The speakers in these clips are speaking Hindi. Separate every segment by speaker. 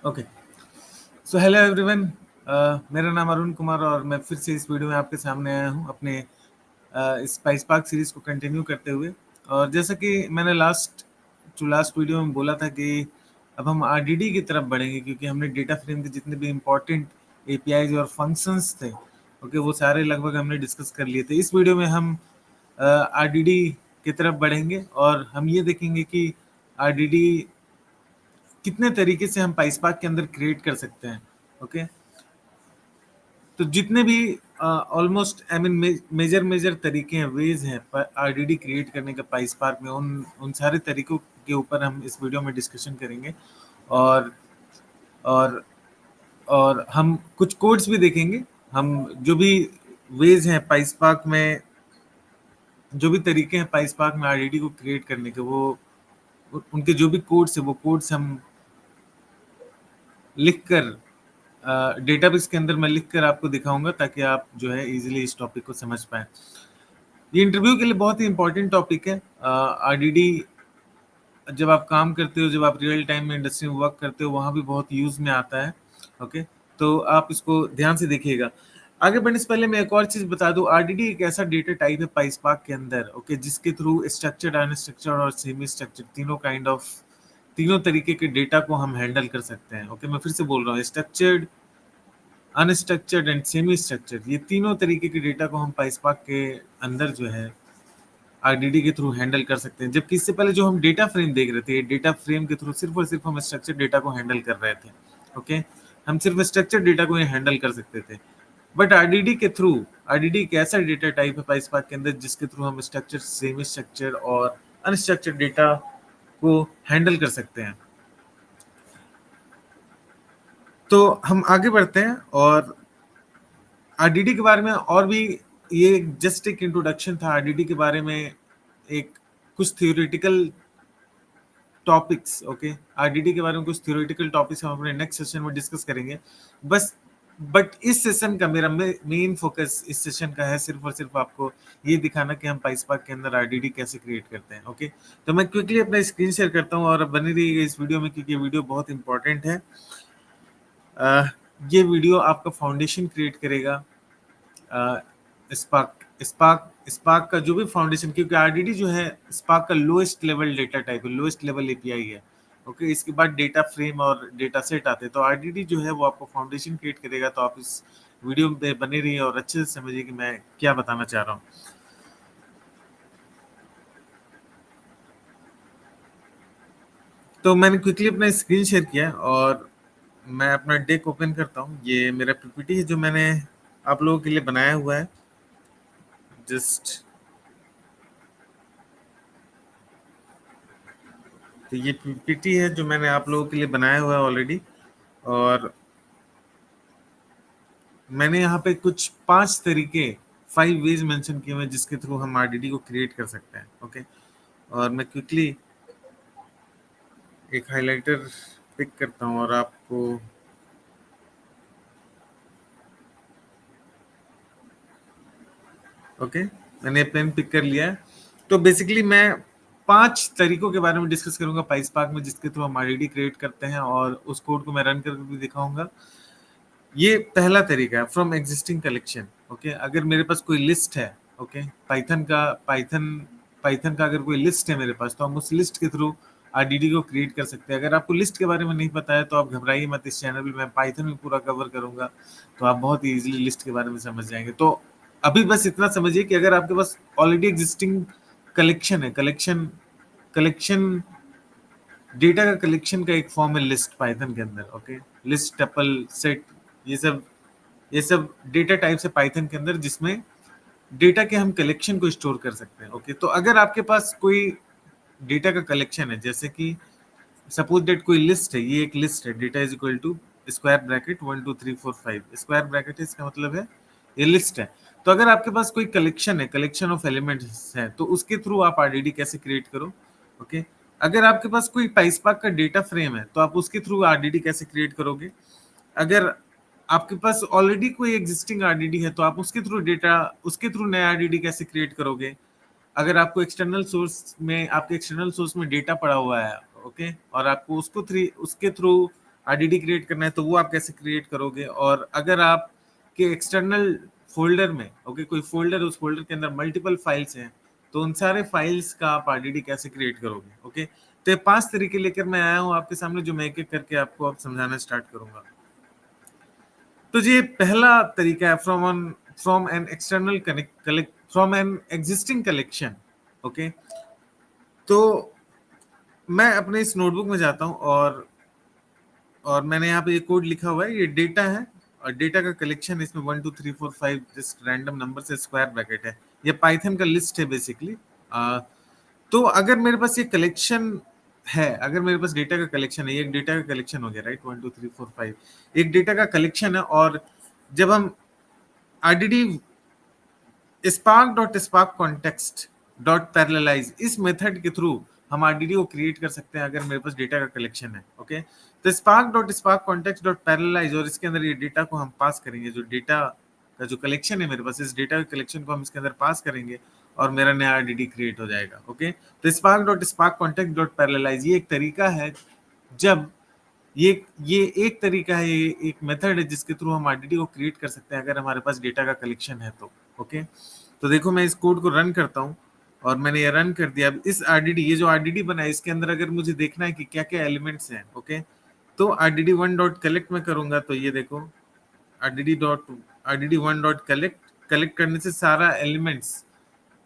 Speaker 1: ओके। So hello everyone. मेरा नाम अरुण कुमार और मैं फिर से इस वीडियो में आपके सामने आया हूँ अपने स्पाइस पार्क सीरीज को कंटिन्यू करते हुए। और जैसा कि मैंने लास्ट वीडियो में बोला था कि अब हम आरडीडी की तरफ बढ़ेंगे, क्योंकि हमने डेटा फ्रेम के जितने भी इम्पोर्टेंट एपीआईज और फंक्शंस थे, ओके, वो सारे लगभग हमने डिस्कस कर लिए थे। इस वीडियो में हम आरडीडी की तरफ बढ़ेंगे और हम ये देखेंगे कि आरडीडी कितने तरीके से हम पाइसपाक के अंदर क्रिएट कर सकते हैं। ओके, तो जितने भी ऑलमोस्ट आई मीन मेजर तरीके हैं, वेज हैं आरडीडी क्रिएट करने का पाइसपाक में, उन उन सारे तरीकों के ऊपर हम इस वीडियो में डिस्कशन करेंगे। और और और हम कुछ कोड्स भी देखेंगे। हम जो भी वेज हैं पाइसपाक में, जो भी तरीके हैं पाइसपाक में आरडीडी को क्रिएट करने के, वो उनके जो भी कोड्स है वो कोड्स हम लिखकर डेटाबेस के अंदर मैं लिखकर आपको दिखाऊंगा, ताकि आप जो है इजीली इस टॉपिक को समझ पाए। ये इंटरव्यू के लिए बहुत ही इंपॉर्टेंट टॉपिक है। आरडीडी जब आप काम करते हो, जब आप रियल टाइम में इंडस्ट्री में वर्क करते हो, वहां भी बहुत यूज में आता है। ओके, तो आप इसको ध्यान से देखिएगा। आगे बढ़ने से पहले मैं एक और चीज बता दूं, आरडीडी एक ऐसा डेटा टाइप है पाइसपाक के अंदर, ओके, जिसके थ्रू स्ट्रक्चर्ड, अनस्ट्रक्चर्ड और सेमी स्ट्रक्चर्ड तीनों तरीके के डेटा को हम हैंडल कर सकते हैं। ओके, मैं फिर से बोल रहा हूँ, structured, unstructured and semi structured, ये तीनों तरीके के डेटा को हम पाइसपाक के अंदर जो है आरडीडी के थ्रू हैंडल कर सकते हैं। जबकि इससे पहले जो हम डेटा फ्रेम देख रहे थे, डेटा फ्रेम के थ्रू सिर्फ और सिर्फ हम स्ट्रक्चर्ड डेटा को हैंडल कर रहे थे। ओके, हम सिर्फ स्ट्रक्चर्ड डेटा को ही हैंडल कर सकते थे। बट आरडीडी के थ्रू, आरडीडी एक ऐसा डेटा टाइप है पाइसपाक के अंदर जिसके थ्रू हम स्ट्रक्चर, सेमी स्ट्रक्चर और अनस्ट्रक्चर्ड डेटा को हैंडल कर सकते हैं। तो हम आगे बढ़ते हैं और आरडीडी के बारे में और भी, ये जस्ट एक इंट्रोडक्शन था आरडीडी के बारे में, एक कुछ थियोरेटिकल टॉपिक्स। ओके, आरडीडी के बारे में कुछ थियोरेटिकल टॉपिक्स हम अपने नेक्स्ट सेशन में डिस्कस करेंगे। बस बट इस सेशन का मेरा मेन फोकस इस सेशन का है सिर्फ और सिर्फ आपको ये दिखाना कि हम पाइसपाक के अंदर आरडीडी कैसे क्रिएट करते हैं। ओके, तो मैं क्विकली अपना स्क्रीन शेयर करता हूँ और बनी रहिएगा इस वीडियो में, क्योंकि वीडियो बहुत इंपॉर्टेंट है। ये वीडियो आपका फाउंडेशन क्रिएट करेगा स्पार्क स्पार्क स्पार्क का जो भी फाउंडेशन, क्योंकि आरडीडी जो है स्पार्क का लोएस्ट लेवल डेटा टाइप है, लोएस्ट लेवल एपीआई है। ओके, इसके बाद डेटा फ्रेम और डेटा सेट आते हैं। तो आरडीडी जो है वो आपको फाउंडेशन क्रिएट करेगा। तो आप इस वीडियो में बने रहिए और अच्छे से समझिए कि मैं क्या बताना चाह रहा हूँ। तो मैंने क्विकली अपना स्क्रीन शेयर किया और मैं अपना डेक ओपन करता हूँ। ये मेरा पीपीटी है जो मैंने आप लोगों के लिए बनाया हुआ है। जस्ट तो ये पीपीटी है जो मैंने आप लोगों के लिए बनाया हुआ है ऑलरेडी, और मैंने यहाँ पे कुछ 5 तरीके, 5 वेज मेंशन किए हुए हैं जिसके थ्रू हम आरडीडी को क्रिएट कर सकते हैं। ओके, और मैं क्विकली एक हाइलाइटर पिक करता हूँ और आपको ओके, मैंने पेन पिक कर लिया है। तो बेसिकली मैं 5 तरीकों के बारे में डिस्कस करूंगा पाइसपाक में जिसके थ्रू हम आरडीडी क्रिएट करते हैं, और उस कोड को मैं रन करके भी दिखाऊंगा। ये पहला तरीका है, फ्रॉम एग्जिस्टिंग कलेक्शन। ओके, अगर मेरे पास कोई लिस्ट है, ओके, पाइथन का अगर कोई लिस्ट है मेरे पास, तो हम उस लिस्ट के थ्रू आरडीडी को क्रिएट कर सकते हैं। अगर आपको लिस्ट के बारे में नहीं पता है तो आप घबराइए मत, इस चैनल में मैं पाइथन में पूरा कवर करूंगा, तो आप बहुत ही इजीली लिस्ट के बारे में समझ जाएंगे। तो अभी बस इतना समझिए कि अगर आपके पास ऑलरेडी एग्जिस्टिंग कलेक्शन है, कलेक्शन डेटा का कलेक्शन का एक फॉर्म है लिस्ट पाइथन के अंदर। ओके, लिस्ट, टपल, सेट, ये सब डेटा टाइप्स है पाइथन के अंदर जिसमें डेटा के हम कलेक्शन को स्टोर कर सकते हैं। ओके, तो अगर आपके पास कोई डेटा का कलेक्शन है, जैसे कि सपोज डेट कोई लिस्ट है, ये एक लिस्ट है, data is equal to square bracket 1 2 3 4 5, square bracket है, इसका मतलब है ये लिस्ट है। तो अगर आपके पास कोई कलेक्शन है, कलेक्शन ऑफ एलिमेंट्स है, तो उसके थ्रू आप आरडीडी कैसे क्रिएट करो। ओके, अगर आपके पास कोई पाइसपाक का डेटा फ्रेम है तो आप उसके थ्रू आरडीडी कैसे क्रिएट करोगे। अगर आपके पास ऑलरेडी कोई एग्जिस्टिंग आरडीडी है तो आप उसके थ्रू नया आरडीडी कैसे क्रिएट करोगे। अगर आपको आपके एक्सटर्नल सोर्स में डेटा पड़ा हुआ है, ओके, और आपको उसके थ्रू आरडीडी क्रिएट करना है तो वो आप कैसे क्रिएट करोगे, और अगर आप के एक्सटर्नल फोल्डर में ओके कोई फोल्डर, उस फोल्डर के अंदर मल्टीपल फाइल्स हैं, तो उन सारे फाइल्स का आप आरडीडी कैसे क्रिएट करोगे। ओके, तो ये 5 तरीके लेकर मैं आया हूँ आपके सामने, जो मैं एक एक करके आपको अब समझाना स्टार्ट करूंगा। तो ये पहला तरीका है from an external collect from an existing collection. Okay, तो मैं अपने इस नोटबुक में जाता हूँ और मैंने यहाँ पे ये कोड लिखा हुआ है, ये डेटा है और डेटा का कलेक्शन, इसमें 1 2 3 4 5 जस्ट रैंडम नंबर से स्क्वायर ब्रैकेट है, ये पाइथन का लिस्ट है बेसिकली। तो अगर मेरे पास ये कलेक्शन है, अगर मेरे पास डेटा का कलेक्शन है, ये एक डेटा का कलेक्शन हो गया राइट, 1 2 3 4 5 एक डेटा का कलेक्शन है, और जब हम आरडीडी spark context पैरेललाइज इस मेथड के थ्रू हम आरडीडी को क्रिएट कर सकते हैं अगर मेरे पास डेटा का कलेक्शन है। ओके, तो spark context पैरेललाइज, और इसके अंदर ये डेटा को हम पास करेंगे, जो डेटा का जो कलेक्शन है मेरे पास, इस डेटा के कलेक्शन को हम इसके अंदर पास करेंगे और मेरा नया आरडीडी क्रिएट हो जाएगा। ओके, तो spark context पैरेललाइज ये एक तरीका है, जब ये एक तरीका है, ये एक मेथड है जिसके थ्रू हम आरडीडी को क्रिएट कर सकते हैं अगर हमारे पास डेटा का कलेक्शन है तो। ओके, तो देखो मैं इस कोड को रन करता हूँ और मैंने ये रन कर दिया। अब इस आरडीडी, ये जो आरडीडी बना है, इसके अंदर अगर मुझे देखना है कि क्या क्या एलिमेंट्स हैं, ओके, तो आरडीडी वन डॉट कलेक्ट में करूंगा, तो ये देखो आरडीडी वन डॉट कलेक्ट करने से सारा एलिमेंट्स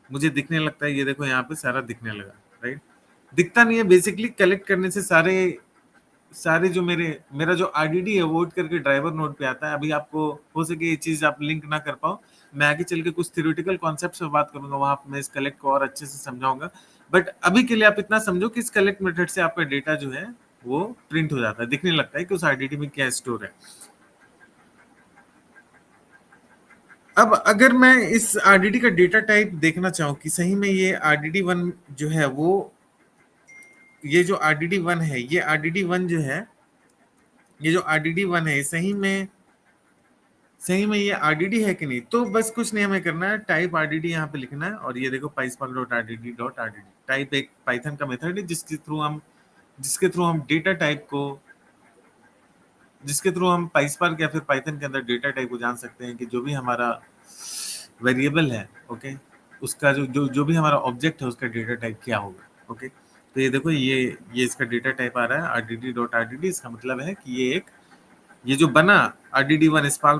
Speaker 1: मुझे दिखने लगता है। ये देखो यहाँ पे सारा दिखने लगा राइट, दिखता नहीं है बेसिकली, कलेक्ट करने से सारे जो मेरा जो आरडीडी है वो उठ करके ड्राइवर नोड पे आता है। अभी आपको हो सके ये चीज आप लिंक ना कर पाओ, मैं आगे चल के कुछ थ्योरेटिकल कॉन्सेप्ट्स पे बात करूंगा, वहां पे मैं इस कलेक्ट को और अच्छे से समझाऊंगा। बट अभी के लिए आप इतना समझो कि इस कलेक्ट मेथड से आपका डेटा जो है वो प्रिंट हो जाता है, दिखने लगता है कि उस आरडीडी में क्या स्टोर है। अब अगर मैं इस आरडीडी का डेटा टाइप देखना चाहूँ कि सही में ये आरडीडी वन जो है वो, ये जो आरडीडी वन है, ये आरडीडी वन जो है, ये जो आरडीडी वन है सही में ये आरडीडी है कि नहीं, तो बस कुछ नहीं हमें करना है, टाइप आरडीडी यहाँ पे लिखना है, और ये देखो PySpark.rdd.rdd टाइप एक पाइथन का मेथड है जिसके थ्रू हम डेटा टाइप को, जिसके थ्रू हम PySpark या फिर पाइथन के अंदर डेटा टाइप को जान सकते हैं कि जो भी हमारा वेरिएबल है, ओके, उसका जो भी हमारा ऑब्जेक्ट है उसका डेटा टाइप क्या होगा। ओके, तो ये देखो ये इसका डेटा टाइप आ रहा है rdd.rdd, इसका मतलब है कि ये जो बना rdd1 spark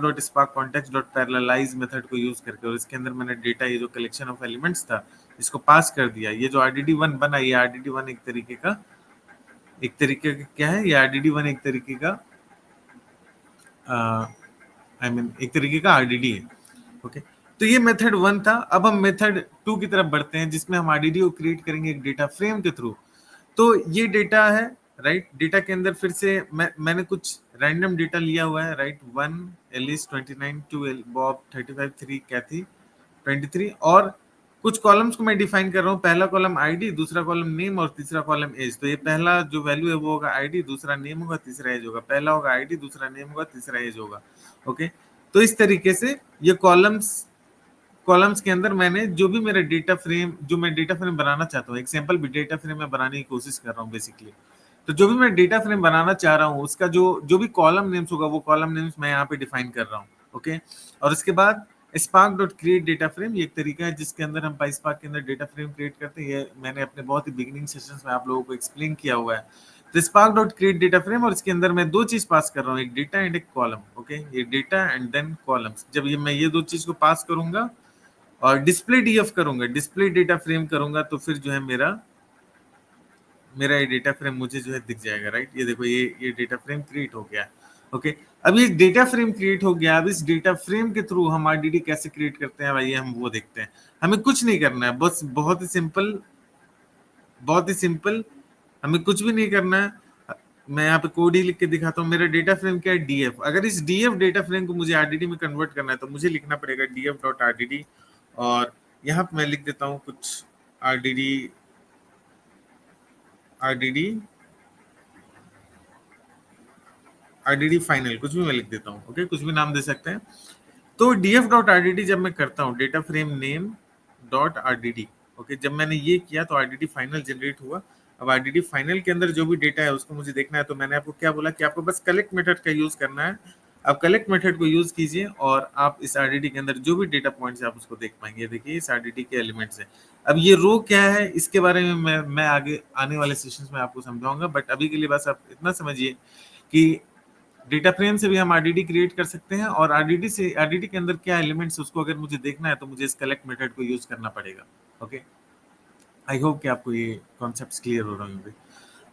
Speaker 1: context parallelise method को यूज करके, और इसके अंदर मैंने डेटा, ये जो कलेक्शन ऑफ एलिमेंट्स था इसको पास कर दिया। ये जो rdd1 बना, ये rdd1 एक तरीके का क्या है, ये rdd1 एक तरीके का एक तरीके का आरडीडी है। ओके, तो ये मेथड 1 था। अब हम मेथड 2 की तरफ बढ़ते हैं, जिसमें हम आरडीडी को क्रिएट करेंगे एक डेटा फ्रेम के थ्रू। तो ये डेटा है राइट, डेटा के अंदर फिर से मैंने कुछ रैंडम डेटा लिया हुआ है राइट, 1 एलिस 29 2 बॉब 35 3 कैथी 23, और कुछ कॉलम्स को मैं डिफाइन कर रहा हूँ। पहला कॉलम आईडी, दूसरा कॉलम नेम, और तीसरा कॉलम एज। तो ये पहला जो वैल्यू है वो होगा आईडी, दूसरा नेम होगा, तीसरा एज होगा। पहला होगा आईडी, दूसरा नेम होगा, तीसरा एज होगा। ओके, तो इस तरीके से ये कॉलम्स के अंदर मैंने जो भी मेरा जो मैं डेटा फ्रेम बनाना चाहता हूँ, एक सैंपल भी डेटा फ्रेम में बनाने की कोशिश कर रहा हूँ बेसिकली। तो जो भी मैं डेटा फ्रेम बनाना चाह रहा हूँ उसका जो भी कॉलम नेम्स होगा वो कॉलम नेम्स मैं यहाँ पे डिफाइन कर रहा हूँ। ओके, और उसके बाद spark.create डेटा फ्रेम, ये एक तरीका है जिसके अंदर हम PySpark के अंदर डेटा फ्रेम क्रिएट करते हैं। ये मैंने अपने बहुत ही बिगिनिंग सेशंस में आप लोगों को एक्सप्लेन किया हुआ है। तो spark.create डेटा फ्रेम, और इसके अंदर मैं 2 चीज पास कर रहा हूँ, एक डेटा एंड एक कॉलम। ओके, ये डेटा एंड देन कॉलम्स। जब मैं ये 2 चीज को पास करूंगा और डिस्प्ले डीएफ करूंगा, डिस्प्ले डेटा फ्रेम करूंगा, तो फिर जो है मेरा ये डेटा फ्रेम मुझे जो है दिख जाएगा राइट। ये देखो ये डेटा फ्रेम क्रिएट हो गया। ओके, अब ये डेटा फ्रेम क्रिएट हो गया। अब इस डेटा फ्रेम के थ्रू हम आरडीडी कैसे क्रिएट करते हैं भाई, हम वो देखते हैं। हमें कुछ नहीं करना है, बस बहुत ही सिंपल, हमें कुछ भी नहीं करना है। मैं यहाँ पे कोड ही लिख के दिखाता हूँ। मेरा डेटा फ्रेम क्या है, डीएफ। अगर इस डीएफ डेटा फ्रेम को मुझे आरडीडी में कन्वर्ट करना है तो मुझे लिखना पड़ेगा df.rdd, और यहाँ पे मैं लिख देता हूँ कुछ आरडीडी फाइनल, कुछ भी मैं लिख देता हूँ। ओके, कुछ भी नाम दे सकते हैं। तो df.rdd जब मैं करता हूँ, data frame name .rdd, okay, जब मैंने ये किया तो आरडीडी फाइनल जनरेट हुआ। अब RDD फाइनल के अंदर जो भी डेटा है उसको मुझे देखना है, तो मैंने आपको क्या बोला कि आपको बस कलेक्ट मेथड का यूज करना है। आप कलेक्ट मेथड को यूज कीजिए और आप इस RDD के अंदर जो भी डेटा पॉइंट्स है आप उसको देख पाएंगे। देखिए इस RDD के एलिमेंट्स है। अब ये रो क्या है इसके बारे में मैं आगे आने वाले सेशंस में आपको समझाऊंगा, बट अभी के लिए बस आप इतना समझिए कि डेटा फ्रेम से भी हम RDD क्रिएट कर सकते हैं, और RDD के अंदर क्या एलिमेंट्स उसको अगर मुझे देखना है तो मुझे इस कलेक्ट मेथड को यूज करना पड़ेगा। ओके, आई होप कि आपको ये कॉन्सेप्ट्स क्लियर हो रहे होंगे।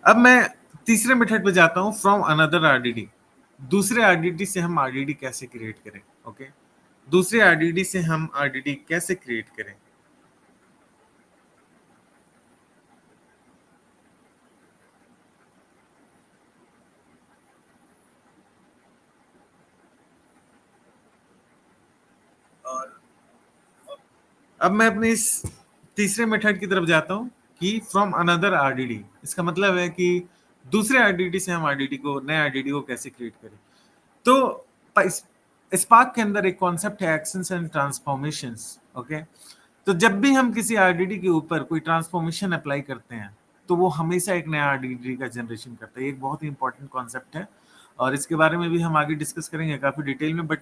Speaker 1: अब मैं तीसरे मेथड पे जाता हूँ, फ्रॉम अनदर RDD। दूसरे RDD से हम RDD कैसे क्रिएट करें। ओके, दूसरे RDD से हम RDD कैसे क्रिएट करें। और अब मैं अपने इस तीसरे मेथड की तरफ जाता हूं कि फ्रॉम अनदर RDD। इसका मतलब है कि दूसरे RDD से हम RDD को, नए RDD को कैसे क्रिएट करें। तो स्पार्क के अंदर एक कॉन्सेप्ट है एक्शंस एंड ट्रांसफॉर्मेशंस। ओके, तो जब भी हम किसी RDD के ऊपर कोई ट्रांसफॉर्मेशन अप्लाई करते हैं तो वो हमेशा एक नया RDD का जनरेशन करता है। ये एक बहुत ही इंपॉर्टेंट कॉन्सेप्ट है और इसके बारे में भी हम आगे डिस्कस करेंगे काफी डिटेल में, but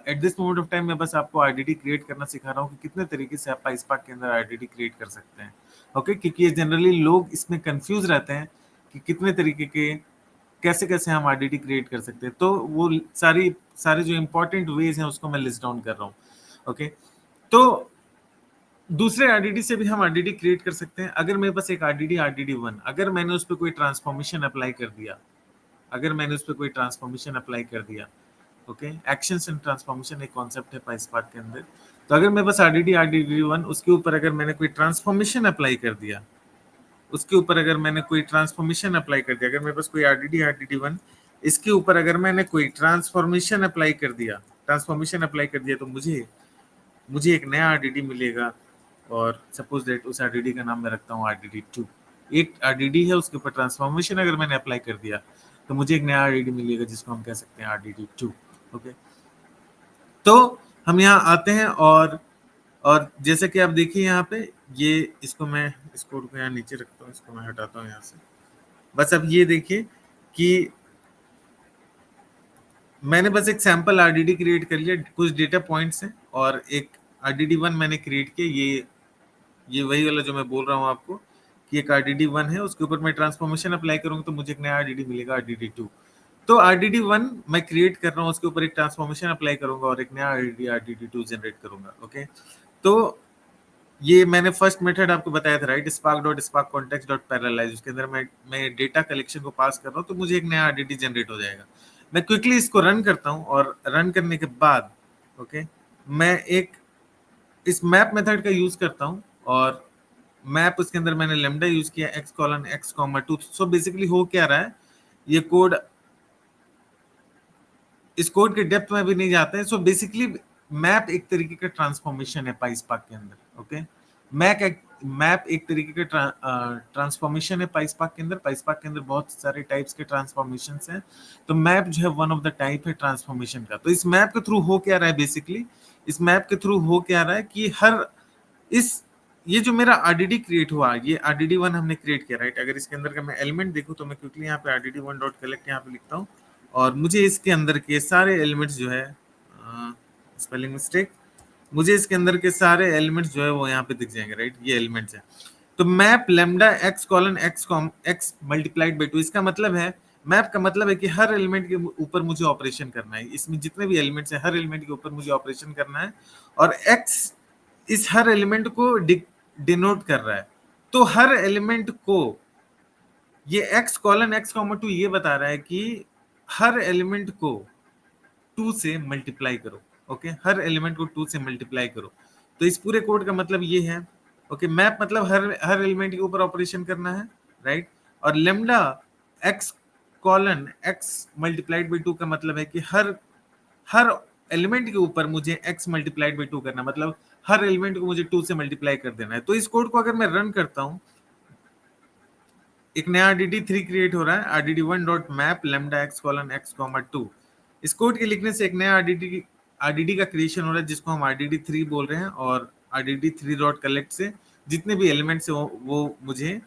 Speaker 1: at this moment of time मैं बस आपको RDD क्रिएट करना सिखा रहा हूँ कि कितने तरीके से आप स्पार्क के अंदर RDD क्रिएट कर सकते हैं। ओके, क्योंकि ये जनरली लोग इसमें कंफ्यूज रहते हैं कि कितने तरीके के, कैसे कैसे हम RDD क्रिएट कर सकते हैं। तो वो सारे जो इंपॉर्टेंट वेज हैं उसको मैं लिस्ट डाउन कर रहा हूँ। ओके, तो दूसरे RDD से भी हम RDD क्रिएट कर सकते हैं। अगर मेरे पास एक RDD1, अगर मैंने उस पर कोई ट्रांसफॉर्मेशन अप्लाई कर दिया, अगर मैंने उस पर कोई ट्रांसफॉर्मेशन अप्लाई कर दिया, ओके, एक्शंस एंड ट्रांसफॉर्मेशन एक कॉन्सेप्ट है पाइस्पार्क के अंदर। तो अगर मेरे पास RDD1 उसके ऊपर अगर मैंने कोई ट्रांसफॉर्मेशन अप्लाई कर दिया, उसके ऊपर अगर मैंने कोई ट्रांसफॉर्मेशन अप्लाई कर दिया, अगर मेरे पास कोई RDD1 इसके ऊपर अगर मैंने कोई ट्रांसफॉर्मेशन अप्लाई कर दिया, तो मुझे मुझे एक नया RDD मिलेगा, और सपोज दैट उस RDD का नाम मैं रखता हूँ RDD2। एक RDD है उसके ऊपर ट्रांसफॉर्मेशन अगर मैंने अप्लाई कर दिया तो मुझे एक नया RDD मिलेगा जिसको हम कह सकते हैं RDD2। ओके, तो हम यहाँ आते हैं और जैसे कि आप देखिए यहाँ पे, ये इसको मैं इस कोड को यहाँ नीचे रखता हूँ, इसको मैं हटाता हूँ यहाँ से। बस अब ये देखिए कि मैंने बस एक सैंपल RDD क्रिएट कर लिया, कुछ डेटा पॉइंट्स हैं और एक RDD1 मैंने क्रिएट किया। ये वही वाला जो मैं बोल रहा हूँ आपको कि एक RDD1 है, उसके ऊपर मैं ट्रांसफॉर्मेशन अप्लाई करूंगा तो मुझे एक नया RDD मिलेगा RDD2। तो RDD1 मैं क्रिएट कर रहा हूँ, उसके ऊपर एक ट्रांसफॉर्मेशन अप्लाई करूंगा और एक नया RDD2 जनरेट करूंगा। ओके, तो ये मैंने फर्स्ट मेथड आपको बताया था, right, spark dot spark context dot parallelise. उसके अंदर मैं डेटा कलेक्शन को पास कर रहा हूँ तो मुझे एक नया RDD जनरेट हो जाएगा। मैं क्विकली इसको रन करता हूँ और रन करने के बाद ओके, मैं एक इस मैप मेथड का यूज करता हूँ और मैप उसके अंदर मैंने लेमडा यूज किया x:x,2। सो बेसिकली हो क्या रहा है, ये कोड, इस कोड के डेप्थ में भी नहीं जाते हैं। सो बेसिकली मैप एक तरीके का ट्रांसफॉर्मेशन है पाइस्पार्क के अंदर। ओके, मैप एक तरीके का ट्रांसफॉर्मेशन है पाइस्पार्क के अंदर। पाइस्पार्क के अंदर बहुत सारे टाइप्स के ट्रांसफॉर्मेशन हैं, तो मैप जो है वन ऑफ द टाइप है ट्रांसफॉर्मेशन का। तो इस मैप के थ्रू हो क्या रहा है, बेसिकली इस मैप के थ्रू हो क्या रहा है कि हर इस ये जो मेरा RDD क्रिएट हुआ, ये RDD1 हमने क्रिएट किया, राइट। अगर इसके अंदर का मैं एलिमेंट देखूं तो मैं क्विकली यहाँ पे RDD1 डॉट कलेक्ट यहाँ पे लिखता हूँ और मुझे इसके अंदर के सारे एलिमेंट्स जो है, स्पेलिंग मिस्टेक, मुझे इसके अंदर के सारे एलिमेंट्स जो है वो यहाँ पे दिख जाएंगे, राइट। ये एलिमेंट्स है। तो map lambda x multiplied by 2, इसका मतलब है, मैप का मतलब है कि हर एलिमेंट के ऊपर मुझे ऑपरेशन करना है। इसमें जितने भी एलिमेंट्स हैं हर एलिमेंट के ऊपर मुझे ऑपरेशन करना है, और x इस हर एलिमेंट को डिनोट कर रहा है। तो हर एलिमेंट को ये x:x,2 ये बता रहा है कि हर एलिमेंट को 2 से मल्टीप्लाई करो। ओके, हर एलिमेंट को 2 से मल्टीप्लाई करो। तो इस पूरे कोड का मतलब ये है। ओके, मैप मतलब हर एलिमेंट के ऊपर ऑपरेशन करना है, राइट। और लेमडा x:x मल्टीप्लाइड बाई 2 का मतलब है कि हर हर एलिमेंट के ऊपर मुझे x मल्टीप्लाइड बाई 2 करना, मतलब हर एलिमेंट को मुझे 2 से मल्टीप्लाई कर देना है। तो इस कोड को अगर मैं रन करता हूं, एक नया RDD3 क्रिएट हो रहा है, RDD1 dot map lambda x:x,2। इस कोड के लिखने से एक नया RDD का क्रिएशन हो रहा है जिसको हम RDD3 बोल रहे हैं, और RDD3 डॉट कलेक्ट से जितने भी एलिमेंट्स है वो मुझे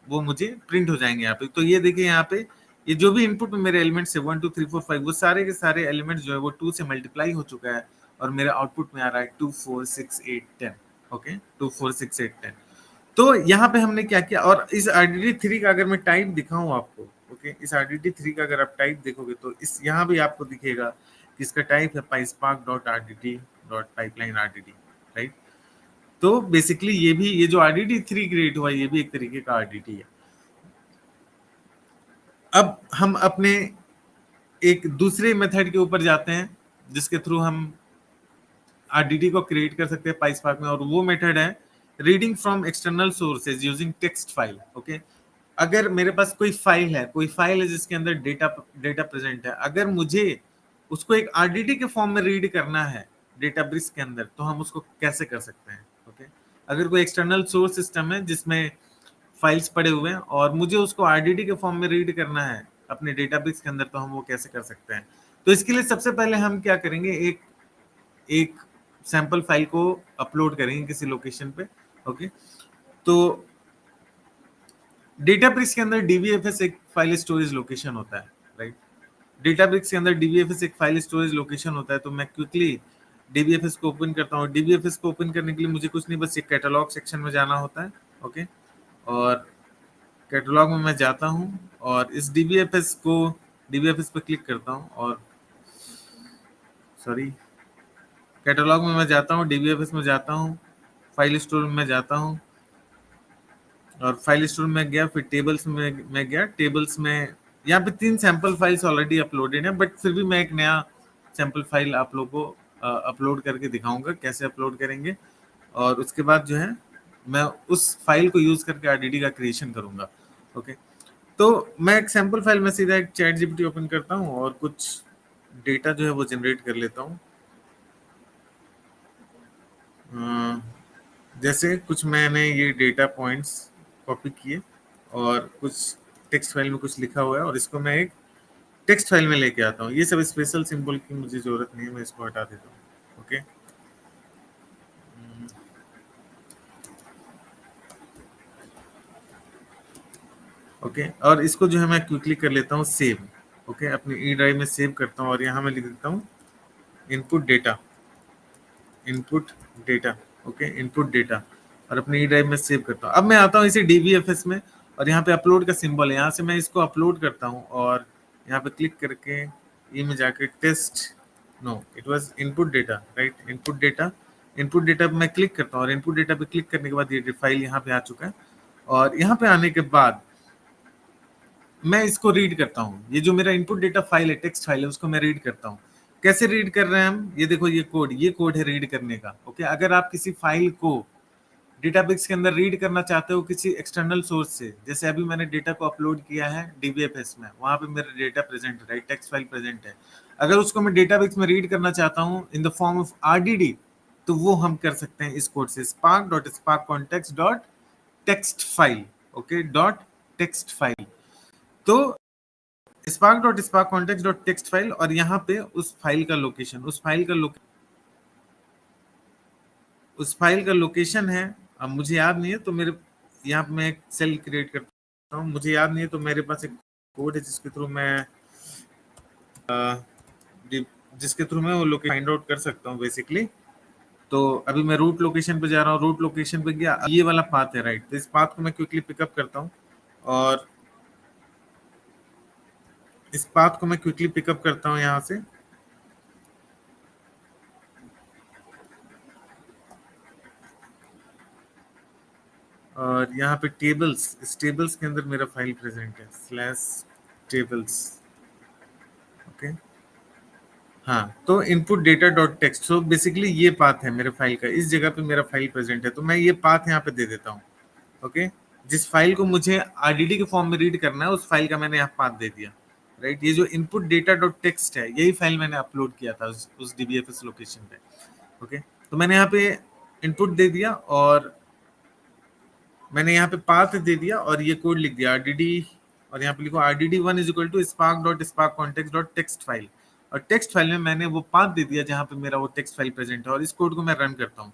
Speaker 1: वो मुझे प्रिंट हो जाएंगे यहाँ पे। तो ये देखिए यहाँ पे ये जो भी इनपुट में मेरे एलिमेंट्स है 1 2 3 4 5 वो सारे के सारे एलिमेंट्स जो है वो 2 से मल्टीप्लाई हो चुका है और मेरे आउटपुट में आ रहा है 2 4 6 8 10। ओके 2 4 6 8 10। तो यहाँ पे हमने क्या किया, और इस RDD3 का अगर मैं टाइप दिखाऊं आपको, ओके इस RDD3 का अगर आप टाइप देखोगे तो इस यहाँ भी आपको दिखेगा कि इसका टाइप है PySpark.rdd.pipeline.rdd, राइट। तो बेसिकली ये जो RDD3 क्रिएट हुआ ये भी एक तरीके का RDD है। अब हम अपने एक दूसरे मेथड के ऊपर जाते हैं जिसके थ्रू हम RDD को क्रिएट कर सकते हैं PySpark में, और वो मेथड है reading from external sources using text file. Okay अगर मेरे पास कोई फाइल है जिसके अंदर डेटा प्रेजेंट है, अगर मुझे उसको एक RDD के फॉर्म में रीड करना है डेटाब्रिक्स के अंदर, तो हम उसको कैसे कर सकते हैं। ओके अगर कोई एक्सटर्नल सोर्स सिस्टम है जिसमें फाइल्स पड़े हुए हैं और मुझे उसको RDD के फॉर्म में रीड करना है अपने डेटाबेस के अंदर, तो हम वो कैसे कर सकते हैं। तो इसके लिए सबसे पहले हम क्या करेंगे, एक सैंपल फाइल को अपलोड करेंगे किसी लोकेशन पे। ओके तो डेटाब्रिक्स के अंदर डीबीएफएस एक फाइल स्टोरेज लोकेशन होता है, राइट। डेटाब्रिक्स के अंदर डीबीएफएस एक फाइल स्टोरेज लोकेशन होता है। तो मैं क्विकली डीबीएफएस को ओपन करता हूँ। डीबीएफएस को ओपन करने के लिए मुझे कुछ नहीं, बस एक कैटलॉग सेक्शन में जाना होता है। ओके और कैटलॉग में मैं जाता हूँ और इस डीबीएफएस पे क्लिक करता हूँ, और सॉरी कैटलॉग में मैं जाता हूँ, डीबीएफएस में जाता हूँ, फाइल स्टोर में जाता हूँ, और फाइल स्टोर में गया, फिर टेबल्स में मैं गया। टेबल्स में यहाँ पे 3 सैंपल फाइल्स ऑलरेडी अपलोडेड हैं, बट फिर भी मैं एक नया सैंपल फाइल आप लोगों को अपलोड करके दिखाऊंगा कैसे अपलोड करेंगे। और उसके बाद जो है मैं उस फाइल को यूज करके RDD का क्रिएशन करूंगा। ओके तो मैं एक सैंपल फाइल में सीधा एक चैट जीपीटी ओपन करता हूँ और कुछ डेटा जो है वो जनरेट कर लेता हूँ। जैसे कुछ मैंने ये डेटा पॉइंट्स कॉपी किए और कुछ टेक्स्ट फाइल में कुछ लिखा हुआ है, और इसको मैं एक टेक्स्ट फाइल में लेके आता हूँ। ये सब स्पेशल सिंबल की मुझे जरूरत नहीं है, मैं इसको हटा देता हूँ। ओके ओके और इसको जो है मैं क्विकली कर लेता हूँ सेव। ओके अपनी ई ड्राइव में सेव करता हूँ और यहाँ मैं लिख देता हूँ input data, input data. Okay input data, और अपनी ई ड्राइव में सेव करता हूँ। अब मैं आता हूँ इसे डीबीएफएस में, और यहाँ पे अपलोड का सिंबल है, यहाँ से मैं इसको अपलोड करता हूँ और यहाँ पे क्लिक करके ये में जाके test, no it was input data, right. Input data पे मैं क्लिक करता हूँ, और इनपुट डेटा पे क्लिक करने के बाद ये फाइल यहाँ पे आ चुका है। और यहाँ पे आने के बाद मैं इसको रीड करता हूँ। ये जो मेरा इनपुट डेटा फाइल है, टेक्स्ट फाइल है, उसको मैं रीड करता हूँ। कैसे रीड कर रहे हैं हम, ये देखो ये कोड है रीड करने का। ओके अगर आप किसी फाइल को डेटाबेस के अंदर रीड करना चाहते हो किसी एक्सटर्नल सोर्स से, जैसे अभी मैंने डेटा को अपलोड किया है डीबीएफएस में, वहां पे मेरा डेटा प्रेजेंट है, राइट, टेक्स्ट फाइल प्रेजेंट है। अगर उसको मैं डेटाबेस में रीड करना चाहता हूँ in the form of RDD, तो वो हम कर सकते हैं इस कोड से spark.sparkcontext.text ओके .text तो spark.sparkcontext.text और यहाँ पे उस फाइल का लोकेशन, उस फाइल का लोकेशन है। अब मुझे याद नहीं है तो मेरे यहाँ पे मैं एक सेल क्रिएट करता हूँ। मुझे याद नहीं है तो मेरे पास एक कोड है जिसके थ्रू मैं वो लोकेशन फाइंड आउट कर सकता हूँ बेसिकली। तो अभी मैं रूट लोकेशन पे जा रहा हूँ, रूट लोकेशन पे गया, ये वाला पाथ है, राइट। तो इस पाथ को मैं क्विकली पिकअप करता हूँ, और इस पाथ को मैं क्विकली पिकअप करता हूँ यहाँ से। और यहाँ पे टेबल्स, इस टेबल्स के अंदर मेरा फाइल प्रेजेंट है /tables। ओके हाँ तो input data dot text, so basically ये पाथ है मेरे फाइल का, इस जगह पे मेरा फाइल प्रेजेंट है। तो मैं ये पाथ यहाँ पे दे देता हूँ। ओके जिस फाइल को मुझे RDD के फॉर्म में रीड करना है उस फाइल का मैंने यहाँ पाथ दे दिया, राइट। ये जो इनपुट डेटा डॉट टेक्स्ट है यही फाइल मैंने अपलोड किया था उस डीबीएफएस लोकेशन पे। ओके तो मैंने यहाँ पे इनपुट दे दिया और मैंने यहाँ पे पाथ दे दिया और ये कोड लिख दिया RDD, और यहाँ पे लिखो RDD1 is equal to spark.sparkcontext.text file, और टेक्स्ट फाइल में मैंने वो पाथ दे दिया जहाँ पे मेरा वो टेक्स्ट फाइल प्रेजेंट है, और इस कोड को मैं रन करता हूँ।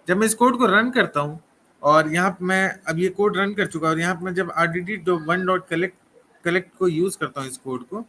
Speaker 1: जब मैं इस कोड को रन करता हूँ और यहाँ पे मैं अब ये कोड रन कर चुका, और यहाँ पे मैं जब rdd1.collect कलेक्ट को यूज करता हूँ, इस कोड को,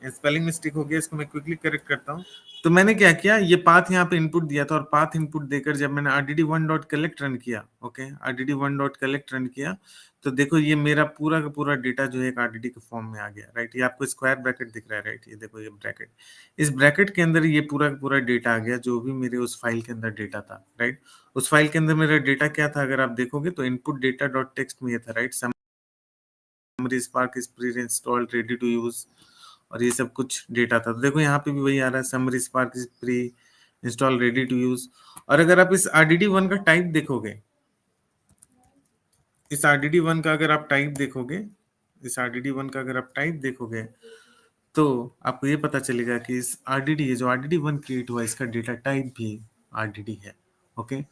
Speaker 1: स्पेलिंग मिस्टेक हो गया, इसको मैं क्विकली करेक्ट करता हूँ। तो मैंने क्या किया, ये पाथ यहाँ पे इनपुट दिया था, और पाथ इनपुट देकर जब मैंने rdd1.collect रन किया, ओके, rdd1.collect रन किया, तो देखो ये मेरा पूरा का पूरा डेटा जो है एक RDD के फॉर्म में आ गया, राइट। ये आपको स्क्वायर ब्रैकेट दिख रहा है, राइट, ये देखो ये ब्रैकेट, इस ब्रैकेट के अंदर ये पूरा का पूरा डेटा आ गया, जो भी मेरे उस फाइल के अंदर डेटा था, राइट। उस फाइल के अंदर मेरा डेटा क्या था, अगर आप देखोगे तो इनपुट डेटा डॉट टेक्स्ट में ये था, right, summary spark is pre installed ready to use, और ये सब कुछ डेटा था। तो देखो यहाँ पे भी वही आ रहा है, summary spark is pre install ready to use. और अगर आप इस RDD1 का टाइप देखोगे, इस RDD1 का अगर आप टाइप देखोगे, इस RDD1 का अगर आप टाइप देखोगे, तो आपको ये पता चलेगा कि इस RDD, जो RDD1 क्रिएट हुआ, इसका डेटा टाइप भी RDD है, ओके।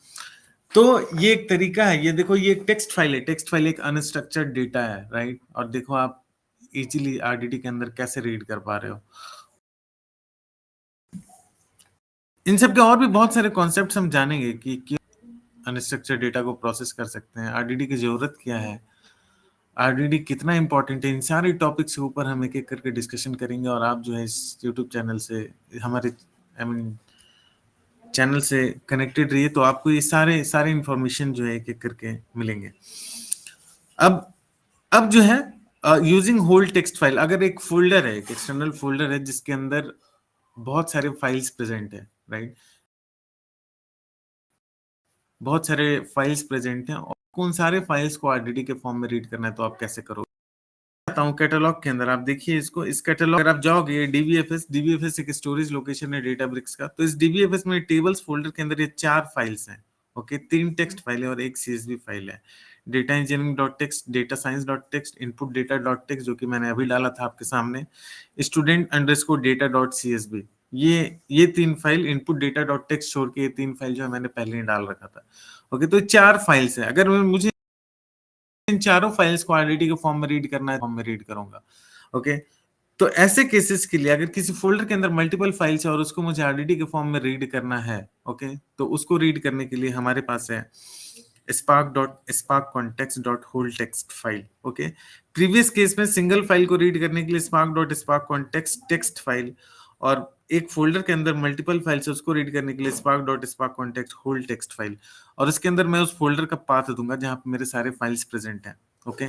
Speaker 1: तो ये एक तरीका है, ये देखो ये एक टेक्स्ट फाइल है, टेक्स्ट फाइल एक अनस्ट्रक्चर्ड डेटा है, राइट। और देखो आप इजीली RDD के अंदर कैसे रीड कर पा रहे हो। इन सब के और भी बहुत सारे कॉन्सेप्ट्स हम जानेंगे कि अनस्ट्रक्चर्ड डेटा को प्रोसेस कर सकते हैं, RDD की जरूरत क्या है, RDD कितना इंपॉर्टेंट है, इन सारे टॉपिक्स के ऊपर हम एक एक करके डिस्कशन करेंगे। और आप जो है इस यूट्यूब चैनल से, हमारे चैनल से कनेक्टेड रहिए, तो आपको ये सारे सारे इंफॉर्मेशन जो है एक एक करके मिलेंगे। अब जो है यूजिंग होल टेक्स्ट फाइल, अगर एक फोल्डर है, एक एक्सटर्नल फोल्डर है जिसके अंदर बहुत सारे फाइल्स प्रेजेंट है, राइट, बहुत सारे फाइल्स प्रेजेंट हैं, और उन सारे फाइल्स को RDD के फॉर्म में रीड करना है, तो आप कैसे करोगे। कैटलॉग के अंदर आप देखिए इसको, इस कैटलॉग अगर आप जाओगे, डीबीएफएस एक स्टोरेज लोकेशन है डेटाब्रिक्स का। तो इस डीबीएफएस में टेबल्स फोल्डर के अंदर ये 4 फाइल्स हैं, ओके, 3 टेक्स्ट फाइल है और एक CSV फाइल है। Data engineering dot text, data science dot text, input data dot text, जो कि मैंने अभी डाला था आपके सामने, student underscore data dot CSV। ये 3 file, input data dot text छोड़ के ये 3 फाइल जो है मैंने पहले ही डाल रखा था, ओके। तो 4 फाइल्स है, अगर मुझे इन चारों फाइल्स को RDD के फॉर्म में रीड करना है, फॉर्म में रीड करूंगा, ओके। तो ऐसे केसेस के लिए, अगर किसी फोल्डर के अंदर मल्टीपल फाइल्स है और उसको मुझे RDD के फॉर्म में रीड करना है, ओके, तो उसको रीड करने के लिए हमारे पास है spark context dot whole text file, okay. Previous case में सिंगल फाइल को रीड करने के लिए spark context टेक्स्ट फाइल, और एक फोल्डर के अंदर मल्टीपल फाइल्स है उसको रीड करने के लिए spark context whole text file, और उसके अंदर मैं उस फोल्डर का पाथ दूंगा जहां पे मेरे सारे फाइल्स प्रेजेंट हैं, ओके।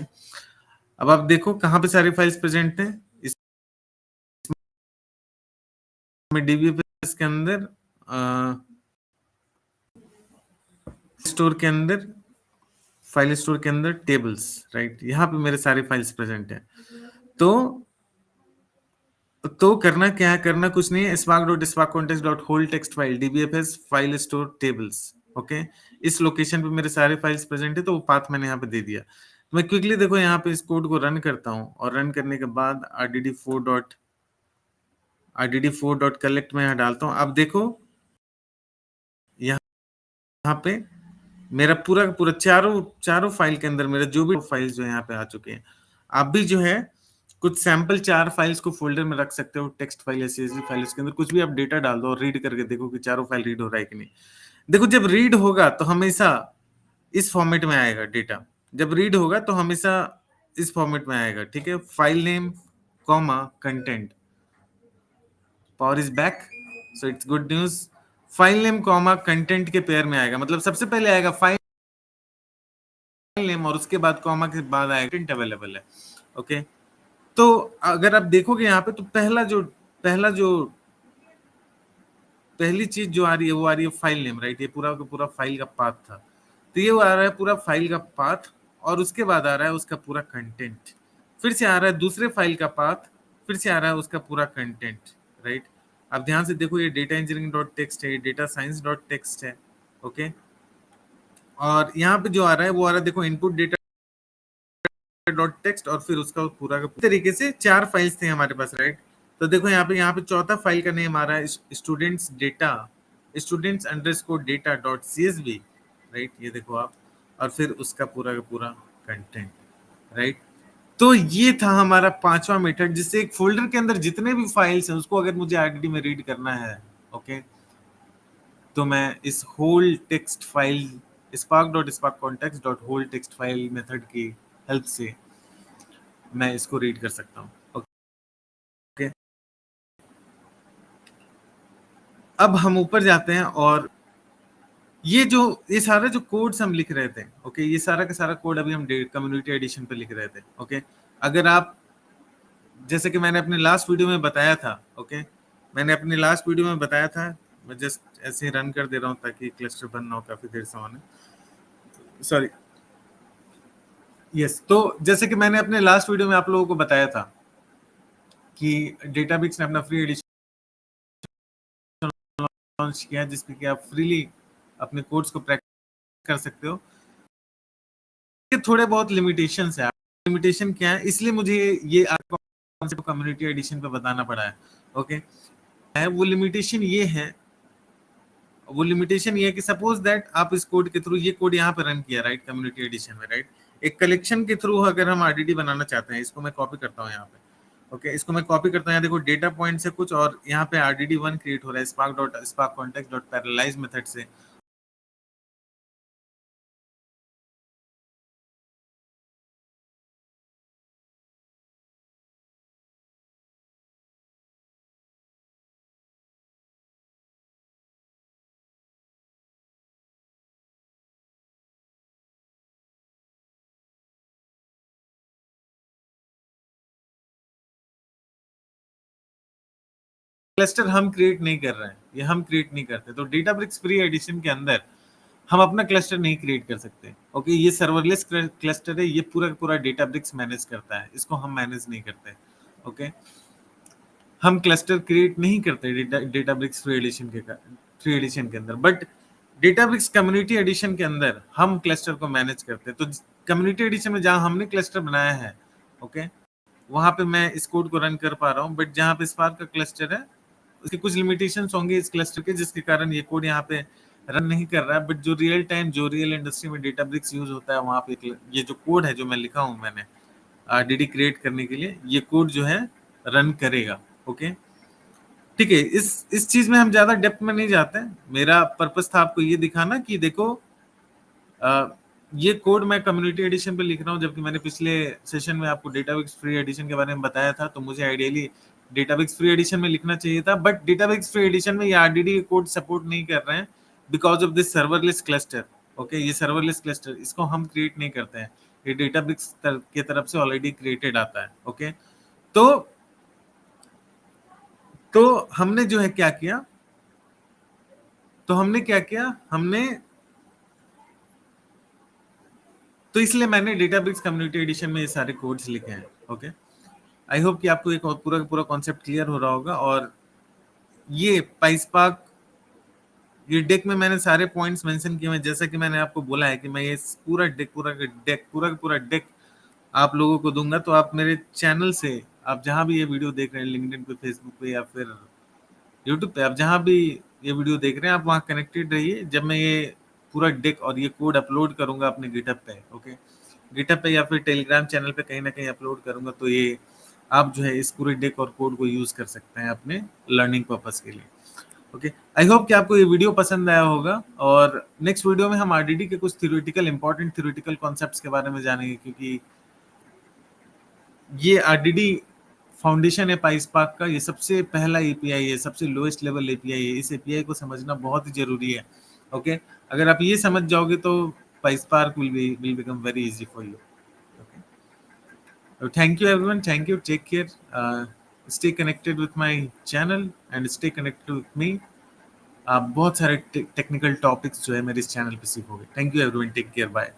Speaker 1: अब आप देखो कहां पे सारे फाइल्स प्रेजेंट हैं, इसमें डीबीएफएस के अंदर, स्टोर के अंदर, फाइल स्टोर के अंदर टेबल्स, राइट, यहाँ पे मेरे सारे फाइल्स प्रेजेंट हैं। तो करना क्या है, करना कुछ नहीं है, spark.sparkcontext.whole text file dbfs file store tables, okay. इस लोकेशन पे मेरे सारे फाइल्स प्रेजेंट है, तो वो पाथ मैंने यहाँ पे दे दिया। तो मैं क्विकली देखो यहाँ पे इस कोड को रन करता हूँ, और रन करने के बाद rdd4.collect में यहाँ डालता हूँ। अब देखो यहाँ पे मेरा पूरा पूरा चारों फाइल के अंदर मेरा जो भी फाइल्स जो यहाँ पे आ चुके हैं। आप भी जो है कुछ सैंपल 4 फाइल्स को फोल्डर में रख सकते हो, टेक्स्ट फाइल या CSV फाइल, उसके अंदर कुछ भी आप डेटा डाल दो और रीड करके देखो कि चारों फाइल रीड हो रहा है कि नहीं। देखो जब रीड होगा तो हमेशा इस फॉर्मेट में आएगा डेटा, जब रीड होगा तो हमेशा इस फॉर्मेट में आएगा, ठीक है। File name comma content, power is back, so it's good news. File name comma content के पेयर में आएगा, मतलब सबसे पहले आएगा फाइल नेम और उसके बाद कॉमा के बाद आएगा कंटेंट अवेलेबल है, ओके। तो अगर आप देखोगे यहाँ पे, तो पहली चीज जो आ रही है वो आ रही है फाइल नेम, राइट। ये पूरा का पूरा फाइल का पाथ था, तो ये आ रहा है पूरा फाइल का पाथ, और उसके बाद आ रहा है उसका पूरा कंटेंट, फिर से आ रहा है दूसरे फाइल का पाथ, फिर से आ रहा है उसका पूरा कंटेंट, राइट। अब ध्यान से देखो, ये डेटा इंजीनियरिंग डॉट टेक्स्ट है, डेटा साइंस डॉट टेक्स्ट है, ओके। और यहाँ पे जो आ रहा है वो आ रहा है, देखो इनपुट डेटा डॉट टेक्स्ट, और फिर उसका पूरा का तरीके से 4 फाइल्स थे हमारे पास, राइट। तो देखो यहाँ पे चौथा फाइल का नेम आ रहा है students underscore data dot CSV, right, ये देखो आप, और फिर उसका पूरा का पूरा कंटेंट, राइट। तो ये था हमारा 5वां मेथड, जिससे एक फोल्डर के अंदर जितने भी फाइल्स हैं उसको अगर मुझे RDD में रीड करना है, ओके, तो मैं इस whole text file spark.sparkcontext.hold text file method की हेल्प से मैं इसको रीड कर सकता हूँ। ओके, अब हम ऊपर जाते हैं और ये सारा जो कोड्स हम लिख रहे थे, ओके, ये सारा का सारा कोड अभी हम कम्युनिटी एडिशन पे लिख रहे थे। ओके, अगर आप, जैसे कि मैंने अपने लास्ट वीडियो में बताया था, ओके, मैंने अपने लास्ट वीडियो में बताया था, मैं जस्ट ऐसे ही रन कर दे रहा हूँ ताकि क्लस्टर बंद ना हो काफी देर से होने, सॉरी, यस। तो जैसे कि मैंने अपने लास्ट वीडियो में आप लोगों को बताया था कि डेटाब्रिक्स ने अपना फ्री एडिशन लॉन्च किया है जिसमें कि आप फ्रीली अपने कोड्स को प्रैक्टिस कर सकते हो। ये थोड़े बहुत लिमिटेशंस है। लिमिटेशन क्या है, इसलिए मुझे ये कॉन्सेप्ट कम्युनिटी एडिशन पे बताना पड़ा है। ओके, वो लिमिटेशन ये है कि सपोज दैट आप इस कोड के थ्रू, ये कोड यहाँ पे रन किया, राइट, कम्युनिटी एडिशन में, राइट, एक कलेक्शन के थ्रू अगर हम आरडीडी बनाना चाहते हैं, इसको मैं कॉपी करता हूँ यहाँ पे। ओके, इसको मैं कॉपी करता हूँ, यहाँ देखो डेटा पॉइंट से कुछ, और यहाँ पे RDD1 क्रिएट हो रहा है spark.sparkcontext.parallelize मेथड से। क्लस्टर हम क्रिएट नहीं कर रहे हैं, ये हम क्रिएट नहीं करते, तो डेटाब्रिक्स फ्री एडिशन के अंदर हम अपना क्लस्टर नहीं क्रिएट कर सकते। ओके, ये सर्वरलेस क्लस्टर है, ये पूरा का पूरा डेटाब्रिक्स मैनेज करता है, इसको हम मैनेज नहीं करते। ओके, हम क्लस्टर क्रिएट नहीं करते डेटाब्रिक्स फ्री एडिशन के अंदर, बट डेटाब्रिक्स कम्युनिटी एडिशन के अंदर हम क्लस्टर को मैनेज करते हैं। तो कम्युनिटी एडिशन में जहां हमने क्लस्टर बनाया है, ओके, वहां पे मैं इस कोड को रन कर पा रहा हूँ, बट जहां पे स्पार्क का क्लस्टर है उसके कुछ लिमिटेशंस होंगे इस क्लस्टर के, जिसके कारण ये कोड यहाँ पे रन नहीं कर रहा है। बट जो रियल टाइम, जो रियल इंडस्ट्री में डेटाब्रिक्स यूज होता है, वहां पे ये जो कोड है जो मैं लिखा हूँ मैंने RDD क्रिएट करने के लिए, ये कोड जो है रन करेगा। ओके, ठीक है, इस चीज में हम ज्यादा डेप्थ में नहीं जाते हैं। मेरा पर्पस था आपको ये दिखाना कि देखो ये कोड मैं कम्युनिटी एडिशन पे लिख रहा हूँ, जबकि मैंने पिछले सेशन में आपको डेटाबेस फ्री एडिशन के बारे में बताया था। तो मुझे आइडियली डेटाबेस फ्री एडिशन में लिखना चाहिए था, बट डेटाबेस फ्री एडिशन में ये RDD कोड सपोर्ट नहीं कर रहे हैं because of this serverless cluster. Okay, ये सर्वरलेस क्लस्टर, इसको हम क्रिएट नहीं करते हैं, ये डेटाबेस की तरफ से ऑलरेडी क्रिएटेड आता है। ओके, तो हमने जो है क्या किया, तो इसलिए मैंने डेटाब्रिक्स कम्युनिटी एडिशन में ये सारे कोड्स लिखे हैं। ओके, आई होप कि आपको एक पूरा पूरा कॉन्सेप्ट क्लियर हो रहा होगा। और ये पाइस्पार्क, ये डेक में मैंने सारे पॉइंट्स मेंशन किए हैं, जैसा कि मैंने आपको बोला है कि मैं ये पूरा डेक आप लोगों को दूंगा। तो आप मेरे चैनल से, आप जहां भी ये वीडियो देख रहे हैं, लिंक्डइन पे, फेसबुक पे, या फिर यूट्यूब पे, आप जहां भी ये वीडियो देख रहे हैं, आप वहां कनेक्टेड रहिए। जब मैं ये पूरा डेक और ये कोड अपलोड करूंगा अपने गिटहब पे, ओके, गिटहब पे या फिर टेलीग्राम चैनल पे कहीं ना कहीं अपलोड करूंगा, तो ये आप जो है इस पूरे डेक और कोड को यूज कर सकते हैं अपने लर्निंग पर्पस के लिए। ओके, आई होप कि आपको ये वीडियो पसंद आया होगा, और नेक्स्ट वीडियो में हम RDD के कुछ थ्योरेटिकल, इंपॉर्टेंट थ्योरेटिकल कॉन्सेप्ट्स के बारे में जानेंगे, क्योंकि ये RDD फाउंडेशन है पाइस्पार्क का, ये सबसे पहला एपीआई है, सबसे लोएस्ट लेवल एपीआई है। इस एपीआई को समझना बहुत ही जरूरी है। ओके, अगर आप ये समझ जाओगे तो पाइस्पार्क will become very easy for you. Okay, thank you everyone, thank you, take care, stay connected with my channel and stay connected with me. आप बहुत सारे टेक्निकल टॉपिक्स जो है मेरे इस चैनल पे सीखोगे। Thank you everyone, take care, bye.